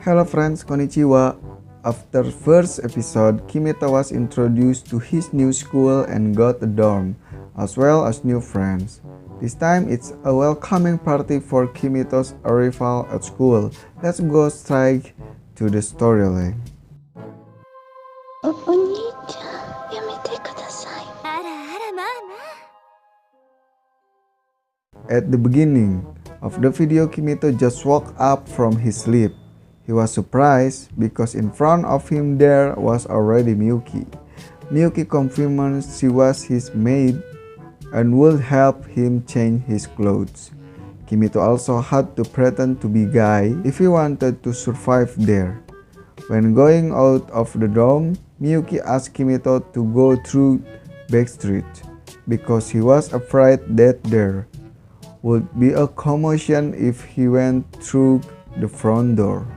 Hello friends, konnichiwa. After first episode, Kimito was introduced to his new school and got a dorm, as well as new friends. This time it's a welcoming party for Kimito's arrival at school. Let's go straight to the storyline. At the beginning of the video, Kimito just woke up from his sleep. He was surprised because in front of him there was already Miyuki. Miyuki confirmed she was his maid and would help him change his clothes. Kimito also had to pretend to be Guy if he wanted to survive there. When going out of the dorm, Miyuki asked Kimito to go through back street because he was afraid that there would be a commotion if he went through the front door.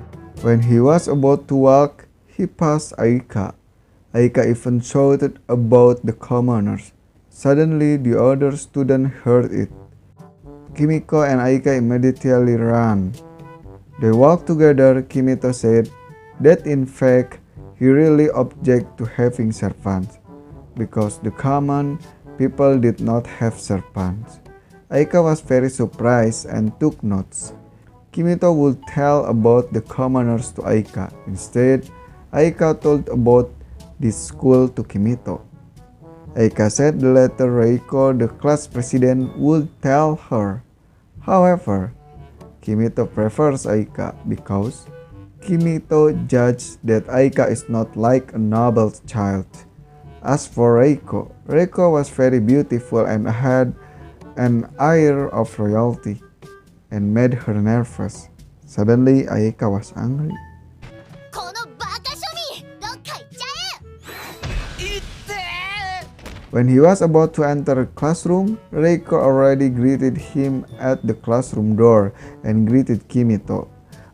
When he was about to walk, he passed Aika. Aika even shouted about the commoners. Suddenly, the other student heard it. Kimiko and Aika immediately ran. They walked together. Kimito said that in fact, he really objected to having servants because the common people did not have servants. Aika was very surprised and took notes. Kimito would tell about the commoners to Aika. Instead, Aika told about this school to Kimito. Aika said the later Reiko, the class president, would tell her. However, Kimito prefers Aika because Kimito judged that Aika is not like a noble child. As for Reiko, Reiko was very beautiful and had an air of royalty and made her nervous. Suddenly, Aika was angry. When he was about to enter a classroom, Reiko already greeted him at the classroom door and greeted Kimito.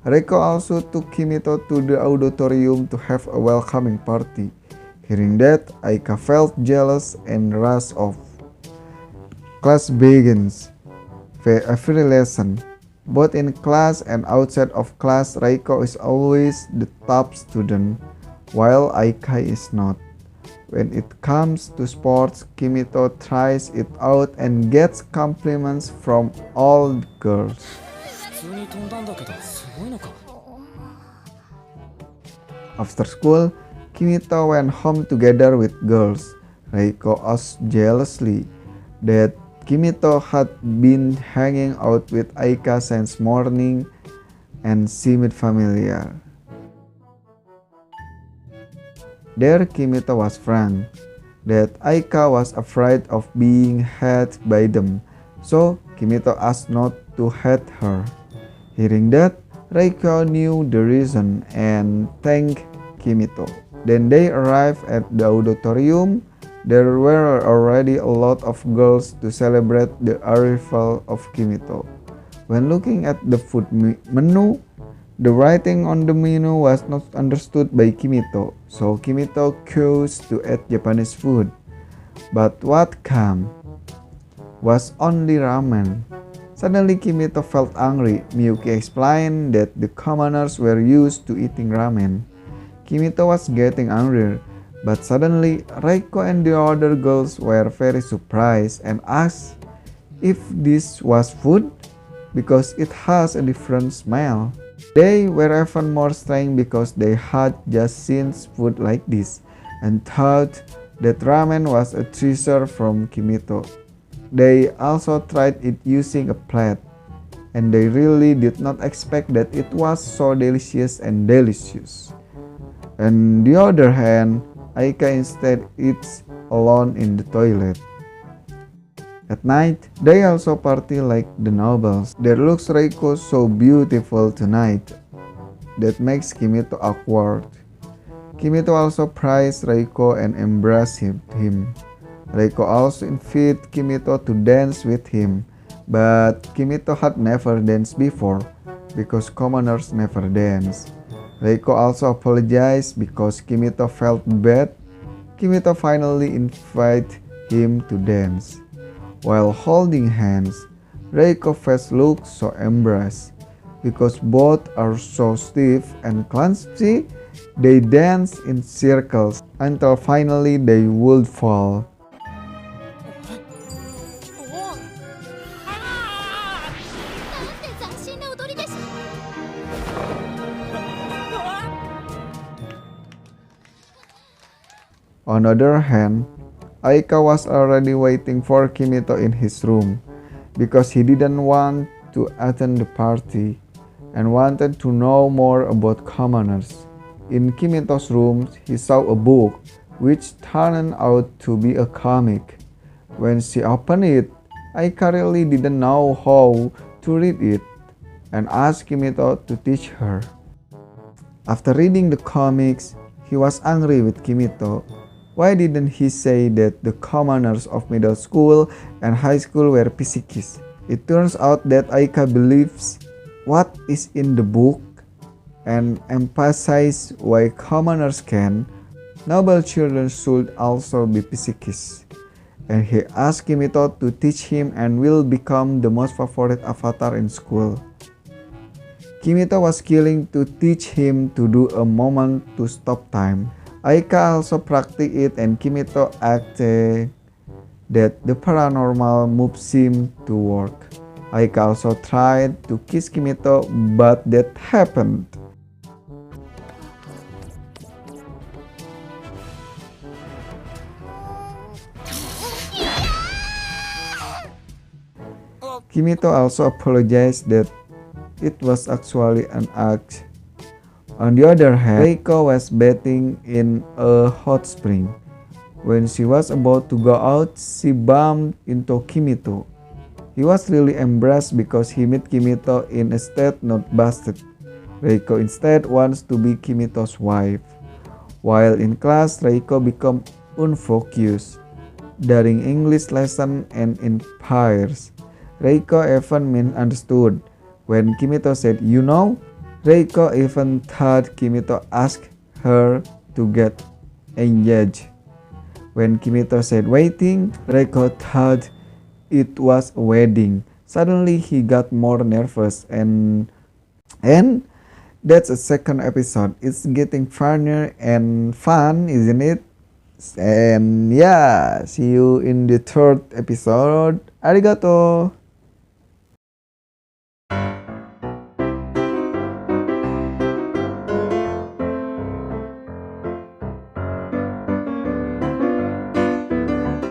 Reiko also took Kimito to the auditorium to have a welcoming party. Hearing that, Aika felt jealous and rushed off. Class begins. Every lesson, both in class and outside of class, Reiko is always the top student, while Aika is not. When it comes to sports, Kimito tries it out and gets compliments from all the girls. After school, Kimito went home together with girls. Reiko asked jealously that Kimito had been hanging out with Aika since morning and seemed familiar. There, Kimito was frank that Aika was afraid of being hurt by them, so Kimito asked not to hurt her. Hearing that, Reiko knew the reason and thanked Kimito. Then they arrived at the auditorium. There were already a lot of girls to celebrate the arrival of Kimito. When looking at the food menu, the writing on the menu was not understood by Kimito, so Kimito chose to eat Japanese food. But what came was only ramen. Suddenly, Kimito felt angry. Miyuki explained that the commoners were used to eating ramen. Kimito was getting angry, but suddenly Reiko and the other girls were very surprised and asked if this was food because it has a different smell. They were even more strange because they had just seen food like this and thought that ramen was a treasure from Kimito. They also tried it using a plate, and they really did not expect that it was so delicious and delicious. On the other hand, Aika instead eats alone in the toilet. At night, they also party like the nobles. Their looks Reiko so beautiful tonight that makes Kimito awkward. Kimito also praised Reiko and embraced him. Reiko also invited Kimito to dance with him, but Kimito had never danced before because commoners never dance. Reiko also apologized because Kimito felt bad. Kimito finally invited him to dance. While holding hands, Reiko's face looked so embarrassed. because both are so stiff and clumsy. They dance in circles until finally they would fall. On the other hand, Aika was already waiting for Kimito in his room because he didn't want to attend the party and wanted to know more about commoners. In Kimito's room, he saw a book which turned out to be a comic. When she opened it, Aika really didn't know how to read it and asked Kimito to teach her. After reading the comics, he was angry with Kimito. Why didn't he say that the commoners of middle school and high school were pisikists? It turns out that Aika believes what is in the book and emphasizes why commoners can. Noble children should also be pisikists. And he asked Kimito to teach him and will become the most favorite avatar in school. Kimito was willing to teach him to do a moment to stop time. Aika also practiced it and Kimito acted that the paranormal moves seemed to work. Aika also tried to kiss Kimito, but that happened. Kimito also apologized that it was actually an act. On the other hand, Reiko was bathing in a hot spring. When she was about to go out, she bumped into Kimito. He was really embarrassed because he met Kimito in a state not busted. Reiko instead wants to be Kimito's wife. While in class, Reiko became unfocused during English lesson and in pairs. Reiko even misunderstood when Kimito said, "You know?" Reiko even thought Kimito asked her to get engaged. When Kimito said waiting, Reiko thought it was a wedding. Suddenly he got more nervous and that's a second episode. It's getting funnier and fun, isn't it? And yeah, see you in the third episode. Arigato!